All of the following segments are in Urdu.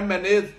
MNAs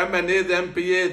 MNAs MPAs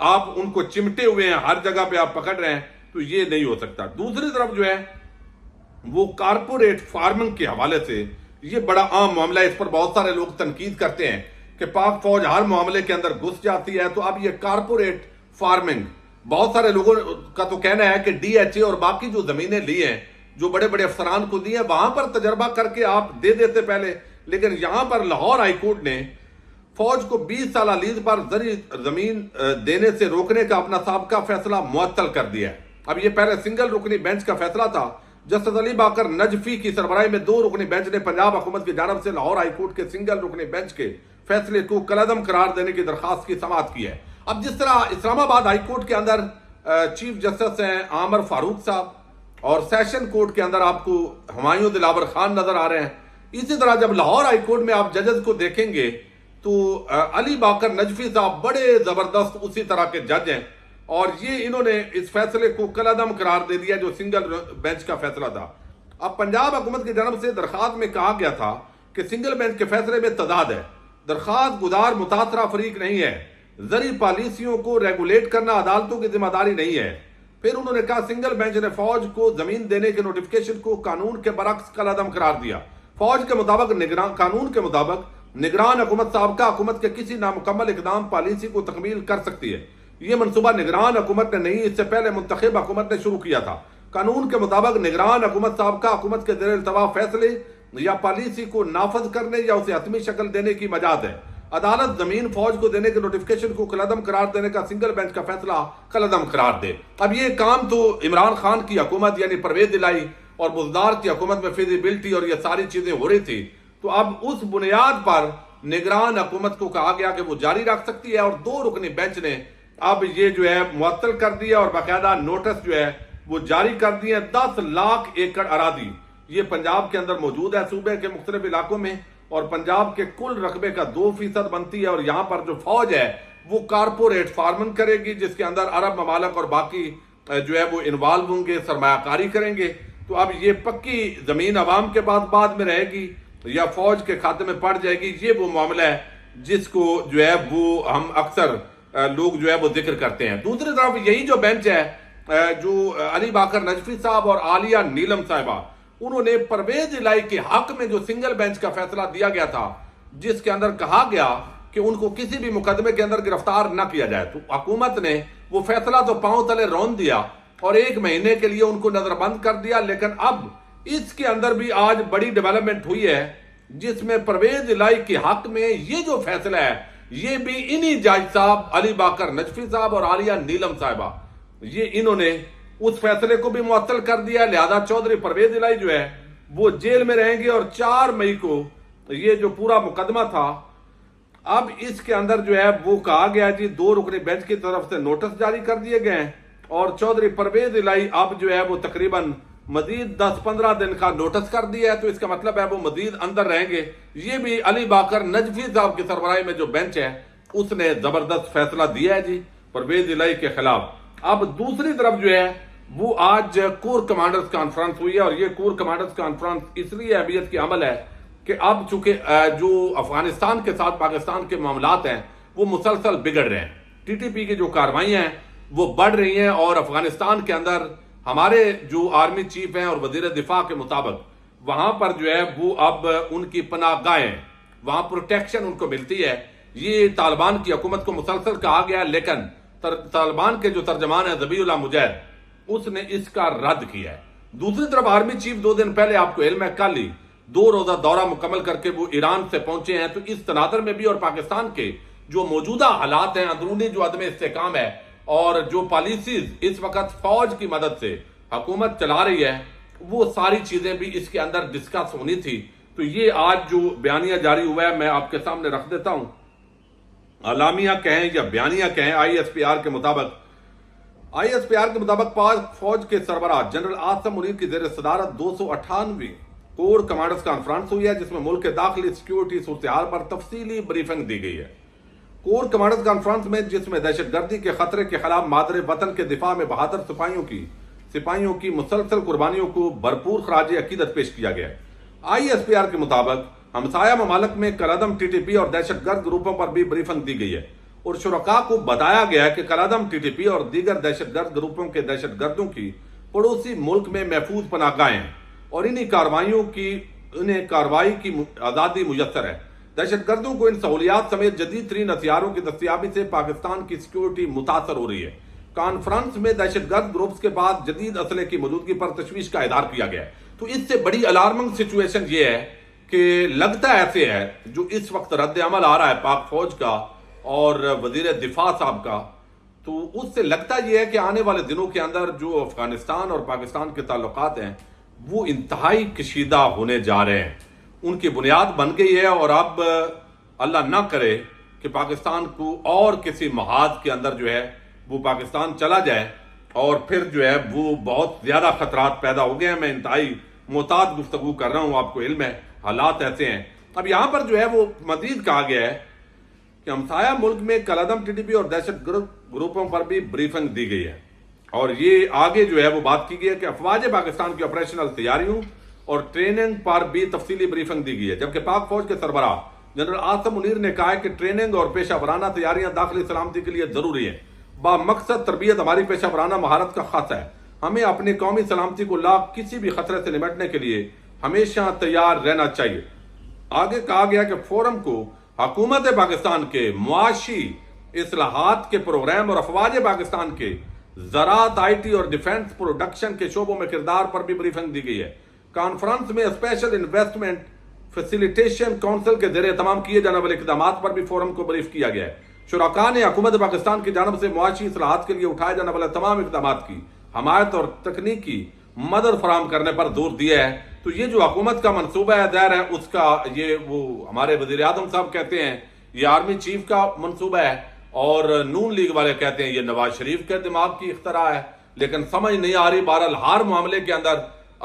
آپ ان کو چمٹے ہوئے ہیں، ہر جگہ پہ آپ پکڑ رہے ہیں، تو یہ نہیں ہو سکتا۔ دوسری طرف جو ہے وہ کارپوریٹ فارمنگ کے حوالے سے یہ بڑا عام معاملہ ہے، اس پر بہت سارے لوگ تنقید کرتے ہیں کہ پاک فوج ہر معاملے کے اندر گھس جاتی ہے۔ تو اب یہ کارپوریٹ فارمنگ، بہت سارے لوگوں کا تو کہنا ہے کہ ڈی ایچ اے اور باقی جو زمینیں لی ہیں، جو بڑے بڑے افسران کو دی ہیں، وہاں پر تجربہ کر کے آپ دے دیتے پہلے، لیکن یہاں پر لاہور ہائی کورٹ نے فوج کو 20 سالہ لیز پر زرعی زمین دینے سے روکنے کا اپنا سابقہ فیصلہ معطل کر دیا ہے۔ اب یہ پہلے سنگل رکنی بینچ کا فیصلہ تھا۔ جسٹس علی باقر نجفی کی سربراہی میں 2 رکنی بینچ نے پنجاب حکومت کی جانب سے لاہور ہائی کورٹ کے سنگل رکنی بینچ کے فیصلے کو کالعدم قرار دینے کی درخواست کی سماعت کی ہے۔ اب جس طرح اسلام آباد ہائی کورٹ کے اندر چیف جسٹس ہیں عامر فاروق صاحب، اور سیشن کورٹ کے اندر آپ کو ہمایوں دلاور خان نظر آ رہے ہیں، اسی طرح جب لاہور ہائی کورٹ میں آپ ججز کو دیکھیں گے تو علی باقر نجفی صاحب بڑے زبردست اسی طرح کے جج ہیں، اور یہ انہوں نے اس فیصلے کو کالعدم قرار دے دیا جو سنگل بینچ کا فیصلہ تھا۔ اب پنجاب حکومت کی جانب سے درخواست میں کہا گیا تھا کہ سنگل بینچ کے فیصلے میں تضاد ہے، درخواست گزار متاثرہ فریق نہیں ہے، زرعی پالیسیوں کو ریگولیٹ کرنا عدالتوں کی ذمہ داری نہیں ہے۔ پھر انہوں نے کہا سنگل بینچ نے فوج کو زمین دینے کے نوٹیفکیشن کو قانون کے برعکس کالعدم قرار دیا۔ فوج کے مطابق قانون کے مطابق نگران حکومت سابقہ حکومت کے کسی نامکمل اقدام پالیسی کو تکمیل کر سکتی ہے۔ یہ منصوبہ نگران حکومت نے نہیں، اس سے پہلے منتخب حکومت نے شروع کیا تھا۔ قانون کے مطابق نگران حکومت سابقہ حکومت کے زیر التواء فیصلے یا پالیسی کو نافذ کرنے یا اسے حتمی شکل دینے کی مجاز ہے۔ عدالت زمین فوج کو دینے کے نوٹیفکیشن کو کالعدم قرار دینے کا سنگل بینچ کا فیصلہ کالعدم قرار دے۔ اب یہ کام تو عمران خان کی حکومت یعنی پرویز الہی اور بزدار کی حکومت میں فیزیبلٹی اور یہ ساری چیزیں ہو رہی تھی، تو اب اس بنیاد پر نگران حکومت کو کہا گیا کہ وہ جاری رکھ سکتی ہے، اور 2 رکنی بینچ نے اب یہ جو ہے معطل کر دیا اور باقاعدہ نوٹس جو ہے وہ جاری کر دیے۔ 10 لاکھ ایکڑ اراضی یہ پنجاب کے اندر موجود ہے، صوبے کے مختلف علاقوں میں، اور پنجاب کے کل رقبے کا 2% بنتی ہے، اور یہاں پر جو فوج ہے وہ کارپوریٹ فارمنگ کرے گی، جس کے اندر عرب ممالک اور باقی جو ہے وہ انوالو ہوں گے، سرمایہ کاری کریں گے۔ تو اب یہ پکی زمین عوام کے بعد میں رہے گی یا فوج کے کھاتے میں پڑ جائے گی، یہ وہ معاملہ ہے جس کو جو ہے وہ ہم اکثر لوگ جو ہے وہ ذکر کرتے ہیں۔ دوسری طرف یہی جو بینچ ہے جو علی باقر نجفی صاحب اور عالیہ نیلم صاحبہ، انہوں نے پرویز الہی کے حق میں جو سنگل بینچ کا فیصلہ دیا گیا تھا، جس کے اندر کہا گیا کہ ان کو کسی بھی مقدمے کے اندر گرفتار نہ کیا جائے، تو حکومت نے وہ فیصلہ تو پاؤں تلے رون دیا اور 1 مہینے کے لیے ان کو نظر بند کر دیا۔ لیکن اب اس کے اندر بھی آج بڑی ڈیولپمنٹ ہوئی ہے، جس میں پرویز الہی کے حق میں یہ جو فیصلہ ہے یہ بھی انہی جج صاحب علی باقر نجفی صاحب اور عالیہ نیلم صاحبہ، یہ انہوں نے اس فیصلے کو بھی معطل کر دیا۔ لہذا چودھری پرویز الہی جو ہے وہ جیل میں رہیں گے، اور 4 مئی کو یہ جو پورا مقدمہ تھا، اب اس کے اندر جو ہے وہ کہا گیا جی 2 رکنی بینچ کی طرف سے نوٹس جاری کر دیے گئے ہیں، اور چودھری پرویز الہی اب جو ہے وہ تقریباً مزید 10-15 دن کا نوٹس کر دیا ہے، تو اس کا مطلب ہے وہ مزید اندر رہیں گے۔ یہ بھی علی باقر نجفی صاحب کی سربراہی میں جو بینچ ہے اس نے زبردست فیصلہ دیا ہے جی پرویز الہی کے خلاف۔ اب دوسری طرف جو ہے وہ آج کور کمانڈرز کانفرنس ہوئی ہے، اور یہ کور کمانڈرز کانفرنس اس لیے اہمیت کی عمل ہے کہ اب چونکہ جو افغانستان کے ساتھ پاکستان کے معاملات ہیں وہ مسلسل بگڑ رہے ہیں، ٹی ٹی پی کی جو کارروائیاں ہیں وہ بڑھ رہی ہیں، اور افغانستان کے اندر ہمارے جو آرمی چیف ہیں اور وزیر دفاع کے مطابق وہاں پر جو ہے وہ اب ان کی پناہ گاہیں، وہاں پروٹیکشن ان کو ملتی ہے۔ یہ طالبان کی حکومت کو مسلسل کہا گیا، لیکن طالبان کے جو ترجمان ہیں ذبیح اللہ مجاہد، اس نے اس کا رد کیا ہے۔ دوسری طرف آرمی چیف 2 دن پہلے آپ کو علم ہے کل ہی 2 روزہ دورہ مکمل کر کے وہ ایران سے پہنچے ہیں، تو اس تناظر میں بھی اور پاکستان کے جو موجودہ حالات ہیں، اندرونی جو عدم استحکام ہے اور جو پالیسیز اس وقت فوج کی مدد سے حکومت چلا رہی ہے، وہ ساری چیزیں بھی اس کے اندر ڈسکس ہونی تھی۔ تو یہ آج جو بیانیہ جاری ہوا ہے میں آپ کے سامنے رکھ دیتا ہوں۔ اعلامیہ کہیں یا بیانیہ کہیں، آئی ایس پی آر کے مطابق پاک فوج کے سربراہ جنرل عاصم منیر کی زیر صدارت 298ویں کور کمانڈرز کانفرنس ہوئی ہے، جس میں ملک کے داخلی سیکیورٹی صورتحال پر تفصیلی بریفنگ دی گئی ہے۔ کور کمانڈرز کانفرنس میں جس میں دہشت گردی کے خطرے کے خلاف مادر وطن کے دفاع میں بہادر سپاہیوں کی مسلسل قربانیوں کو بھرپور خراج عقیدت پیش کیا گیا ہے۔ آئی ایس پی آر کے مطابق ہمسایہ ممالک میں کالعدم ٹی ٹی پی اور دہشت گرد گروپوں پر بھی بریفنگ دی گئی ہے۔ اور شرکاء کو بتایا گیا کہ کالعدم ٹی ٹی پی اور دیگر دہشت گرد گروپوں کے دہشت گردوں کی پڑوسی ملک میں محفوظ پناہ گاہیں ہیں اور انہیں کارروائی کی آزادی میسر ہے۔ دہشت گردوں کو ان سہولیات سمیت جدید ترین ہتھیاروں کی دستیابی سے پاکستان کی سیکیورٹی متاثر ہو رہی ہے۔ کانفرنس میں دہشت گرد گروپس کے پاس جدید اسلحے کی موجودگی پر تشویش کا اظہار کیا گیا ہے۔ تو اس سے بڑی الارمنگ سچویشن یہ ہے کہ لگتا ایسے ہے جو اس وقت رد عمل آ رہا ہے پاک فوج کا اور وزیر دفاع صاحب کا، تو اس سے لگتا یہ ہے کہ آنے والے دنوں کے اندر جو افغانستان اور پاکستان کے تعلقات ہیں وہ انتہائی کشیدہ ہونے جا رہے ہیں، ان کی بنیاد بن گئی ہے، اور اب اللہ نہ کرے کہ پاکستان کو اور کسی محاذ کے اندر جو ہے وہ پاکستان چلا جائے اور پھر جو ہے وہ بہت زیادہ خطرات پیدا ہو گئے ہیں۔ میں انتہائی محتاط گفتگو کر رہا ہوں، آپ کو علم ہے حالات ایسے ہیں۔ اب یہاں پر جو ہے وہ مزید کہا گیا ہے کہ ہمسایہ ملک میں کالعدم ٹی ٹی پی اور دہشت گرد گروپوں پر بھی بریفنگ دی گئی ہے، اور یہ آگے جو ہے وہ بات کی گئی ہے کہ افواج پاکستان کی آپریشنل تیاریوں اور ٹریننگ پر بھی تفصیلی بریفنگ دی گئی ہے، جبکہ پاک فوج کے سربراہ جنرل عاصم منیر نے کہا ہے کہ ٹریننگ اور پیشہ ورانہ تیاریاں داخلی سلامتی کے لیے ضروری ہیں۔ بامقصد تربیت ہماری پیشہ ورانہ مہارت کا خاصہ ہے، ہمیں اپنی قومی سلامتی کو لاحق کسی بھی خطرے سے نمٹنے کے لیے ہمیشہ تیار رہنا چاہیے۔ آگے کہا گیا کہ فورم کو حکومت پاکستان کے معاشی اصلاحات کے پروگرام اور افواج پاکستان کے زراعت، آئی ٹی اور ڈیفنس پروڈکشن کے شعبوں میں کردار پر بھی بریفنگ دی گئی ہے۔ کانفرنس میں اسپیشل انویسٹمنٹ فیسیلیٹیشن کونسل کے زیر اہتمام کیے جانے والے اقدامات پر بھی فورم کو بریف کیا گیا ہے۔ شرکاء نے حکومت پاکستان کی جانب سے معاشی اصلاحات کے لیے اٹھائے جانے والے تمام اقدامات کی حمایت اور تکنیکی مدد فراہم کرنے پر زور دیا ہے۔ تو یہ جو حکومت کا منصوبہ ہے ظاہر ہے اس کا یہ وہ ہمارے وزیر اعظم صاحب کہتے ہیں یہ آرمی چیف کا منصوبہ ہے، اور نون لیگ والے کہتے ہیں یہ نواز شریف کے دماغ کی اختراع ہے، لیکن سمجھ نہیں آ رہی۔ بہرحال ہر معاملے کے اندر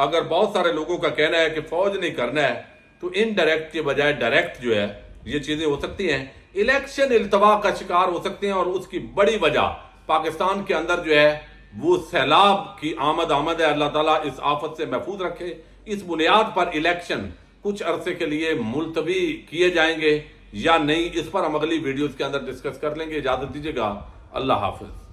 اگر بہت سارے لوگوں کا کہنا ہے کہ فوج نہیں کرنا ہے تو انڈائریکٹ کے بجائے ڈائریکٹ جو ہے یہ چیزیں ہو سکتی ہیں، الیکشن التوا کا شکار ہو سکتے ہیں، اور اس کی بڑی وجہ پاکستان کے اندر جو ہے وہ سیلاب کی آمد ہے۔ اللہ تعالیٰ اس آفت سے محفوظ رکھے۔ اس بنیاد پر الیکشن کچھ عرصے کے لیے ملتوی کیے جائیں گے یا نہیں، اس پر ہم اگلی ویڈیوز کے اندر ڈسکس کر لیں گے۔ اجازت دیجیے گا، اللہ حافظ۔